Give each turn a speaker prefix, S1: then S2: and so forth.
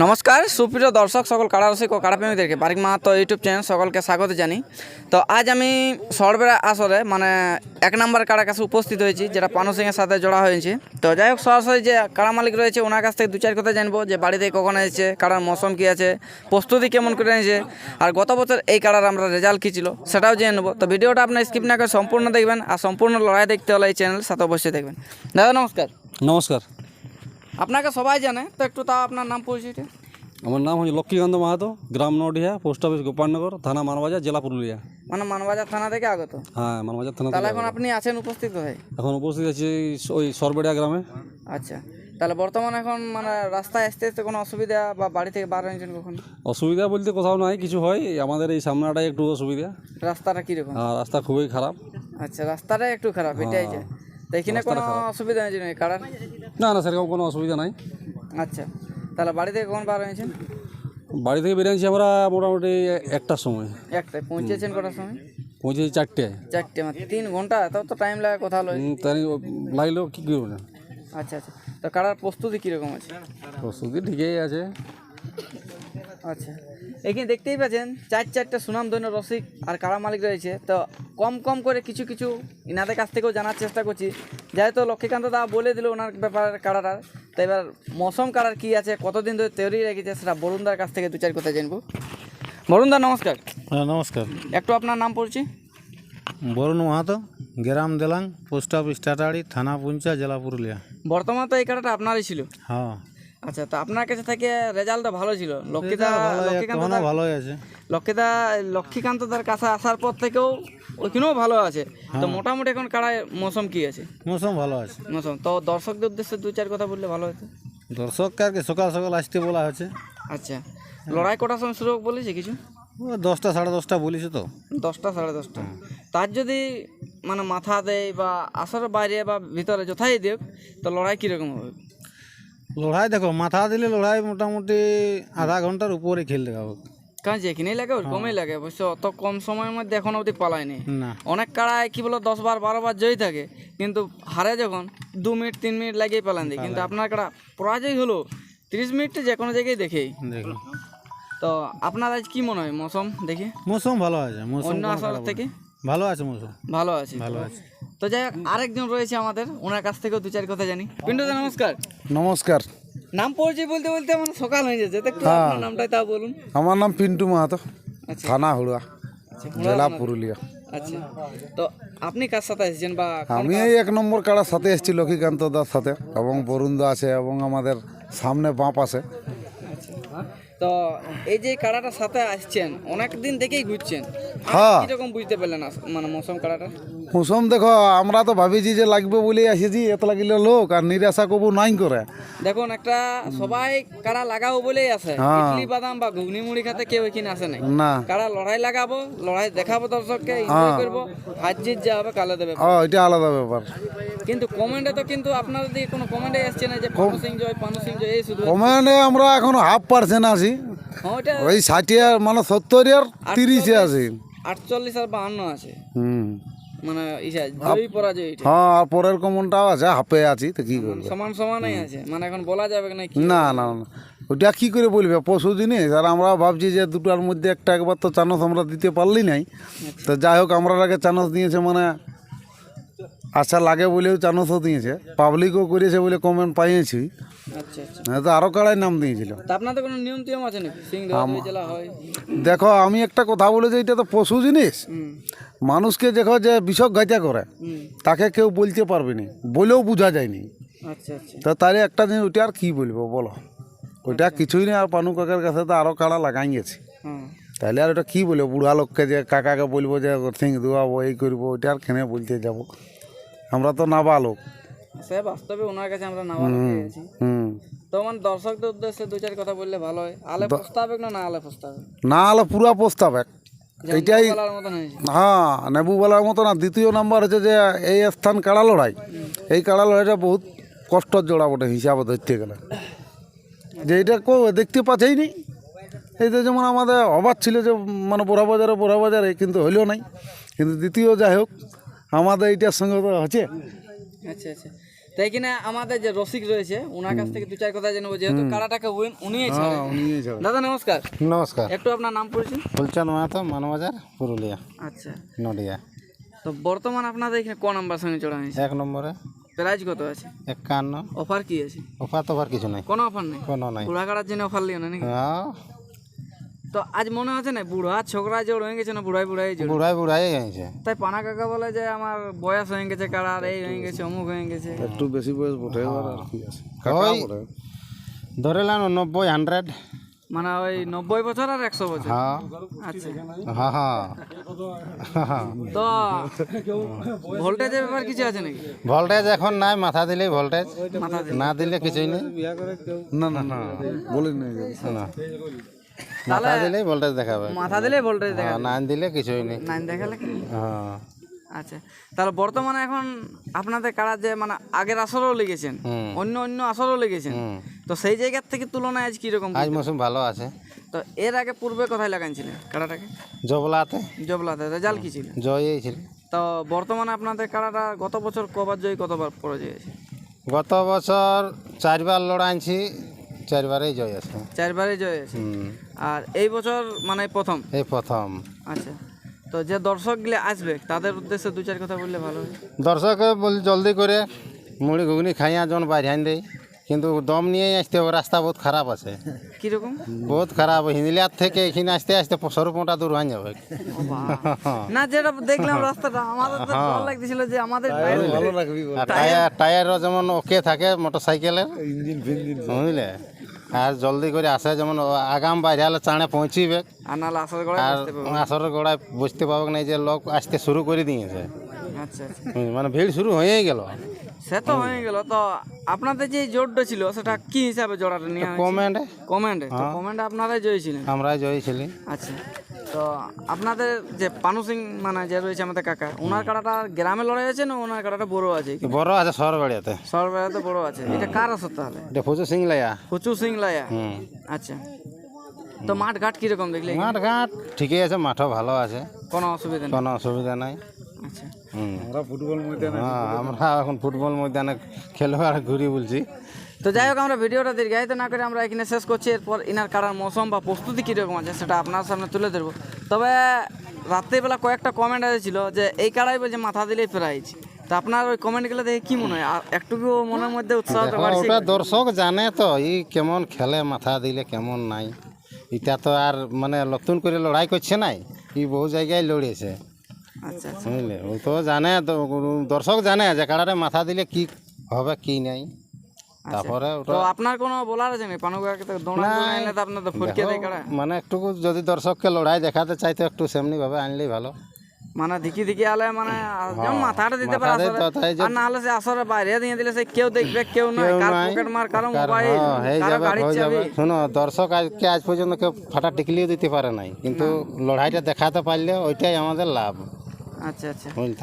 S1: নমস্কার সুপ্রিয় দর্শক সকল কাড়া রসিক ও কাড়া প্রেমীদেরকে বারিক মাহাতো ইউটিউব চ্যানেল সকলকে স্বাগত জানি। তো আজ আমি সরবেরা আসরে এক নম্বর কাড়ার কাছে উপস্থিত হয়েছি, যেটা পানু সিংয়ের সাথে জোড়া হয়েছে। তো যাই হোক, সরাসরি যে কাড়া মালিক রয়েছে ওনার কাছ থেকে দু চার কথা জানবো, যে বাড়িতে কখন এসেছে, কাড়ার মৌসুম কী আছে, প্রস্তুতি কেমন করে নিয়েছে, আর গত বছর এই কাড়ার আমরা রেজাল্ট কী ছিল সেটাও জেনে নেবো। তো ভিডিওটা আপনার স্কিপ না করে সম্পূর্ণ দেখবেন, আর সম্পূর্ণ লড়াই দেখতে হলে এই চ্যানেল সাথে অবশ্যই দেখবেন। দাদা নমস্কার।
S2: নমস্কার।
S1: আপনাকে সবাই জানে, তো একটু তাও আপনার নাম পরিচয়টা।
S2: আমার নাম হচ্ছে লক্ষ্মীকান্ত মাহাতো, গ্রাম নডিহা, পোস্ট অফিস গোপালনগর, থানা মানবাজার, জেলা পুরুলিয়া।
S1: মানবাজার থানা থেকে আগত?
S2: হ্যাঁ, মানবাজার থানা।
S1: তাহলে এখন আপনি আছেন উপস্থিত কোথায়?
S2: এখন উপস্থিত আছি ওই সরবেড়িয়া গ্রামে।
S1: আচ্ছা, তাহলে বর্তমানে এখন রাস্তায় আসতে আসতে কোনো অসুবিধা বা বাড়ি থেকে বার হয়েছেন কখন?
S2: অসুবিধা বলতে কোথাও নাই, কিছু হয় আমাদের এই সামনাটাই একটু অসুবিধা।
S1: রাস্তাটা কীরকম?
S2: রাস্তা খুবই খারাপ।
S1: আচ্ছা, রাস্তাটা একটু খারাপ, এটাই যে। তো এখানে কোনো অসুবিধা হয়েছে নাকি কারার?
S2: না না, সেরকম কোনো অসুবিধা নাই।
S1: আচ্ছা, তাহলে বাড়ি থেকে কখন বার হয়েছেন?
S2: বাড়ি থেকে বেরিয়েছি আমরা মোটামুটি একটার সময়।
S1: একটায় পৌঁছেছেন? কটার সময়
S2: পৌঁছেছি? চারটায়।
S1: 3 ঘন্টা? তাও তো টাইম লাগে কোথাও।
S2: তাই লাগলো, কী করবো না।
S1: আচ্ছা আচ্ছা, তো কারার প্রস্তুতি কীরকম আছে?
S2: প্রস্তুতি ঠিকই আছে।
S1: আচ্ছা, এখানে দেখতেই পাচ্ছেন চারটা সুনামধন্য রসিক আর কাড়া মালিক রয়েছে। তো কম করে কিছু ইনাদের কাছ থেকেও জানার চেষ্টা করছি। যেহেতু লক্ষ্মীকান্ত দা বলে দিল ওনার ব্যাপারে কাড়াটার, তো এবার মৌসুম কাড়ার কী আছে, কতদিন ধরে তৈরি রেখেছে, সেটা বরুণদার কাছ থেকে দু চার কথা জানবো। বরুণদা নমস্কার।
S3: হ্যাঁ নমস্কার।
S1: একটু আপনার নাম পড়ছি।
S3: বরুণ মাহাতো, গ্রাম দেলাং, পোস্ট অফিস টাটাড়ি, থানা পুঞ্চা, জেলা পুরুলিয়া।
S1: বর্তমান তো এই কাড়াটা আপনারই ছিল?
S3: হ্যাঁ।
S1: আচ্ছা, তো আপনার কাছে থেকে রেজাল্টটা ভালো ছিল? লক্ষ্মীকান্তদার কাছে আসার পর থেকেও ওইখানেও ভালো আছে। তো মোটামুটি এখন কাড়ায় মৌসুম কি আছে?
S3: মৌসুম ভালো আছে।
S1: মৌসুম তো দর্শকদের উদ্দেশ্যে দু চার কথা বললে ভালো হতো।
S3: দর্শককে সকাল সকাল আসতে বলা হয়েছে।
S1: আচ্ছা, লড়াই কটার সময় শুরু বলেছে কিছু?
S3: 10টা 10:30 বলেছে তো।
S1: 10টা 10:30। তার যদি মাথা দেয় বা আসরের বাইরে বা ভিতরে যথাই দেখ, তো লড়াই কীরকম হবে?
S3: লড়াই দেখো, মাথা দিলে লড়াই মোটামুটি আধা ঘন্টার উপরে খেল দেখাবো।
S1: কারণ যেখানেই লাগে ওরকমই লাগে অবশ্য। অত কম সময়ের মধ্যে এখন অবধি পালায়নি।
S3: না,
S1: অনেক কাড়ায় কি বলো 10 বার 12 বার জয়ী থাকে, কিন্তু হারে যখন 2 মিনিট 3 মিনিট লাগিয়ে পালান দিই। কিন্তু আপনার কাড়া পরাজয় হলো 30 মিনিটে যে কোনো জায়গায় দেখেই। তো আপনার আজ কি মনে হয় মৌসুম দেখে?
S3: মৌসুম ভালো আছে।
S1: অন্য আসর থেকে
S3: ভালো আছে। মৌসুম
S1: ভালো আছে। তো যাই হোক, আরেকজন রয়েছে আমাদের, ওনার কাছ থেকেও দু চার কথা জানি। পিন্টুদা নমস্কার।
S4: নমস্কার।
S1: নাম পরিচয় বলতে বলতে আমার সকাল হয়ে যাচ্ছে, একটু আপনার নামটাই তাও বলুন।
S4: আমার নাম পিন্টু মাহাতো,
S1: আচ্ছা,
S4: থানা হুড়া,
S1: আচ্ছা,
S4: জেলা পুরুলিয়া।
S1: আচ্ছা, তো আপনি কার সাথে এসেছেন বা?
S4: আমি এই 1 নম্বর কাড়ার সাথে এসেছি লক্ষ্মীকান্ত দার সাথে, এবং বরুণদা আছে, এবং আমাদের সামনে বাপ আছে।
S1: তো এই যে কাড়াটার সাথে আসছেন, অনেক দিন থেকেই ঘুরছেন।
S4: হ্যাঁ।
S1: কিরকম বুঝতে পারলেন মৌসুম কাড়াটা?
S4: মৌসুম দেখো, আমরা তো ভাবিছি যে লাগবে বলেই আসেছি, এত লাগিলে লোক আর নিরাশা কবু নাই করে।
S1: দেখুন, একটা সবাই কাড়া লাগাবো বলেই আসে। ইডলি বাদাম বা ঘুগনি মুড়ি খাতে কেউ এখানে আসে নাই।
S4: না,
S1: কাড়া লড়াই লাগাবো, লড়াই দেখাবো, দর্শককে এনজয় করবো। হার জিত যা হবে কালে দেবে।
S4: এটা আলাদা ব্যাপার।
S1: কিন্তু কমেন্টে তো কিন্তু আপনার যদি কোনো কমেন্টে আসছে না যে পানু সিং জয় এই শুধু
S4: কমেন্টে আমরা এখন 50% আছি,
S1: ওইটা
S4: ওই 60 আর 70 আর 30 আছি।
S1: 48 আর 52 আছে। জয়ী পরাজয় এটা।
S4: হ্যাঁ, আর পরের কমনটাও আছে, হাফে আছি, তো কি করবো।
S1: সমানই আছে, এখন বলা যাবে না কি?
S4: না না না, ওটা কি করে বলবে, পশু জিনিস। আর আমরা ভাবছি যে দুটার মধ্যে একটা একবার তো চানস আমরা দিতে পারলি নাই। তো যাই হোক, আমরা আগে চানস দিয়েছে, আশা লাগে বলেও চানসও দিয়েছে, পাবলিকও করেছে বলে কমেন্ট পাইয়েছি।
S1: আচ্ছা আচ্ছা,
S4: তো আরও কাড়াই নাম দিয়েছিল।
S1: তা আপনাদের কোনো নিয়ম টিয়ম আছে নাকি? সিং ধরা জেলা হয়?
S4: দেখো, আমি একটা কথা বলে যে এটা তো পশু জিনিস। মানুষকে দেখো যে বিষক গাঁজা করে, তাকে কেউ বলতে পারবে না, বলেও বোঝা যায়নি।
S1: আচ্ছা আচ্ছা,
S4: তো তারে একটা জিনিস, ওইটা আর কি বলবো বলো, ওইটা কিছুই নেই। আর পানু কাকার কাছে তো আরও কাড়া লাগাই গেছে, তাহলে আর ওটা কী বলবো? বুড়া লোককে যে কাকাকে বলবো যে সিং ধোয়াবো, এই করবো, ওইটা আর খেনে বলতে যাব? আমরা তো নাবালক।
S1: সে বাস্তবে ওনার কাছে আমরা নাবালক হয়ে গেছি। তো দর্শকদের উদ্দেশ্যে দু চার কথা বললে ভালো হয়। আলে প্রস্তাবে না আলে প্রস্তাবে?
S4: না আলে পুরা প্রস্তাব এক, এইটাই। হ্যাঁ, নেবু বলার মতো না। দ্বিতীয় নাম্বার হচ্ছে যে এই স্থান কাড়া লড়াই, এই কাড়া লড়াইটা বহুত কষ্টর জোড়া বটে হিসাবে ধরতে গেলে, যে এটা দেখতে পাচ্ছেই নি। এই যে যেমন আমাদের অবাক ছিল যে বড়া বাজারে কিন্তু হইলেও নাই। কিন্তু দ্বিতীয় যাই হোক, আমাদের এইটার সঙ্গে তো আছে।
S1: আচ্ছা আচ্ছা, তো এখানে আমাদের যে রসিক রয়েছে ওনার কাছ থেকে দু চার কথা জানবো, যেহেতু কাড়াটাকে উনিই ছাড়ে। দাদা নমস্কার,
S3: নমস্কার।
S1: একটু আপনার নাম পড়েছেন?
S3: ফুলচাঁদ মাহাতো, মানবাজার, পুরুলিয়া,
S1: আচ্ছা,
S3: নদিয়া।
S1: তো বর্তমান আপনাদের এখানে ক নাম্বার সঙ্গে চড়া হয়েছে?
S3: 1 নম্বরে
S1: প্রাইজ কত আছে?
S3: 51।
S1: অফার কি আছে?
S3: অফার তোফার কিছু নাই,
S1: কোনো অফার নেই?
S3: কোনো নাই।
S1: বুড়া কাড়ার জন্য অফার লিও না নাকি?
S3: হ্যাঁ,
S1: তো আজ মনে হচ্ছে না বুড়া ছোকরা জোড় হয়ে গেছে না বুড়াই জোড়?
S3: বুড়াই বুড়াই হয়েছে।
S1: তাই পানা কাকা বলে যে আমার বয়স হয়ে গেছে কাড়ার, এই হয়ে গেছে, অমুক হয়ে গেছে।
S4: একটু বেশি বয়স বটে এবার আর কি আছে।
S3: ওই ধরে নেন 90, 100।
S1: মানে ওই 90 বছর আর 100 বছর।
S3: হ্যাঁ
S1: আচ্ছা,
S3: হ্যাঁ হ্যাঁ।
S1: তো ভোল্টেজের ব্যাপার কিছু আছে নাকি?
S3: ভোল্টেজ এখন নাই, মাথা দিলেই ভোল্টেজ,
S1: মাথা দিয়ে
S3: না দিলে কিছুই নেই।
S4: না না না বলেন নাই
S3: না, মাথা দিলেই ভোল্টেজ দেখাবে,
S1: মাথা দিলে ভোল্টেজ দেখা,
S3: না দিলে কিছুই নেই।
S1: নাইন দেখালে কি?
S3: হ্যাঁ।
S1: আচ্ছা, তাহলে বর্তমানে এখন আপনাদের কাড়া যে মানে আগের আসরও লেগেছেন,
S3: হুম।
S1: অন্য আসরও লেগেছেন,
S3: হুম।
S1: তো সেই জায়গার থেকে তুলনায় আজ কিরকম?
S3: আজ মৌসুম ভালো আছে।
S1: তো এর আগে পূর্বে কোথায় লাগাইছিলেন কাড়াটাকে?
S3: জবলাতে
S1: জবলাতে। রেজাল্ট কি ছিল?
S3: জয়ই ছিল।
S1: তো বর্তমানে আপনাদের কাড়াটা গত বছর কবার জয়ী, কতবার পরাজয় হয়েছে?
S3: গত বছর 4বার লড়াইছি, 4বারেই জয় আছে।
S1: 4বারই জয় আছে।
S3: হুম।
S1: আর এই বছর মানে প্রথম?
S3: এই প্রথম।
S1: আচ্ছা, তো যে দর্শকগুলো আসবে তাদের উদ্দেশ্যে দু চার কথা বললে ভালো হয়।
S3: দর্শকে বলি জলদি করে মুড়ি ঘুগনি খাইয়া যখন বাইরে দেয়, কিন্তু দম নিয়েই আসতে হবে। রাস্তা বহুত খারাপ আছে,
S1: কিরকম?
S3: বহুত খারাপ। হিন্দিলিয়ার থেকে এখানে আসতে আসতে 100 দূর হয়ে যাবে।
S1: না, যেটা দেখলাম রাস্তাটা আমাদের তো ভালো লাগতেছিল যে আমাদের বাইরে
S4: ভালো রাখবি
S3: আর টায়ারও যেমন ওকে থাকে মোটর সাইকেলের,
S4: ইঞ্জিন ফিঞ্জিন
S3: বুঝলে। আর জলদি করে আসে, যেমন আগাম বাইরে হলে চাঁড়ে পৌঁছিবে।
S1: আর নাহলে আসর গড়ায়
S3: আর
S1: বসতে পারবো।
S3: আসরের গোড়ায় বুঝতে পাবো না যে লোক আসতে শুরু করে দিয়েছে,
S1: আচ্ছা আচ্ছা,
S3: মানে ভিড় শুরু হয়েই গেল।
S1: সে তো হয়ে গেল। তো আপনাদের যে জোরটা ছিল সেটা কি হিসাবে জোড়াটা নিয়ে
S3: কমেন্টে
S1: কমেন্টে? তো কমেন্টে আপনারাই জয়ী ছিলেন?
S3: আমরা জয়ী ছিলি।
S1: আচ্ছা, তো আপনাদের যে পানু সিং মানে যে রয়েছে আমাদের কাকা, ওনার কাড়াটা গ্রামে লড়াই আছে না ওনার কাড়াটা বড় আছে?
S3: বড় আছে শহর বাড়িতে,
S1: সরবেলাতে বড় আছে। এটা কার আসর তাহলে?
S3: এটা ফুচু সিং লাইয়া।
S1: হুচু সিং লাইয়া।
S3: হুম।
S1: আচ্ছা, তো মাঠ ঘাট কিরকম দেখলে?
S3: মাঠ ঘাট ঠিকই আছে, মাঠও ভালো আছে,
S1: কোনো অসুবিধা নেই?
S3: কোনো অসুবিধা নাই।
S1: আচ্ছা,
S3: হুম।
S4: আমরা ফুটবল ময়দানে
S3: হ্যাঁ, আমরা এখন ফুটবল ময়দানে খেলবো আর ঘুরি বলছি।
S1: তো যাই হোক, আমরা ভিডিওটা দীর্ঘায়িত না করে আমরা এখানে শেষ করছি। এরপর ইনার কাড়ার মৌসুম বা প্রস্তুতি কীরকম আছে সেটা আপনার সামনে তুলে ধরবো। তবে রাত্রিবেলা কয়েকটা কমেন্ট এসেছিল যে এই কাড়াই বলছে মাথা দিলেই প্রাইজ। তো আপনার ওই কমেন্টগুলো দেখে কি মনে হয়? আর একটু মনের মধ্যে উৎসাহ
S3: দেখো,
S1: বাড়ছে?
S3: ওটা দর্শক জানে তো ই কেমন খেলে, মাথা দিলে কেমন নাই। এটা তো আর মানে নতুন করে লড়াই করছে নাই, ই বহু জায়গায় লড়েছে,
S1: আচ্ছা আচ্ছা,
S3: বুঝলে। ও তো জানে, দর্শক জানে যে কাড়ারে মাথা দিলে কি হবে কি নাই। তারপরে
S1: তো
S3: ওটা
S1: আপনার কোনো বলার আছে না? পানুকাকে তো দৌড়া এনে তো আপনার তো ফটকে দেয় কাড়া।
S3: মানে একটু যদি দর্শককে লড়াই দেখাতে চাইতো একটু সেমনি ভাবে আনলেই ভালো।
S1: মানে দিকি আলে মানে যেমন মাথাটা দিতে পারে
S3: মাথা দেয় তো,
S1: আসরে,
S3: তাই
S1: আর না হলে সে আসরে বাইরে দিয়ে দিলে সে কেউ দেখবে কেউ নয়,
S3: কেউ
S1: কার
S3: নাই,
S1: পকেট মার, কারো
S3: কার-
S1: মোবাইল,
S3: হ্যাঁ, হয়ে
S1: কারো
S3: যাবে,
S1: গাড়ির
S3: হয়ে যাবে।
S1: চাবি।
S3: শোনো, দর্শক আজ পর্যন্ত কেউ ফাটা টিকলিও দিতে পারে নাই, কিন্তু লড়াইটা দেখাতে পারলে ওইটাই আমাদের লাভ,
S1: আচ্ছা আচ্ছা।
S3: বুঝলি।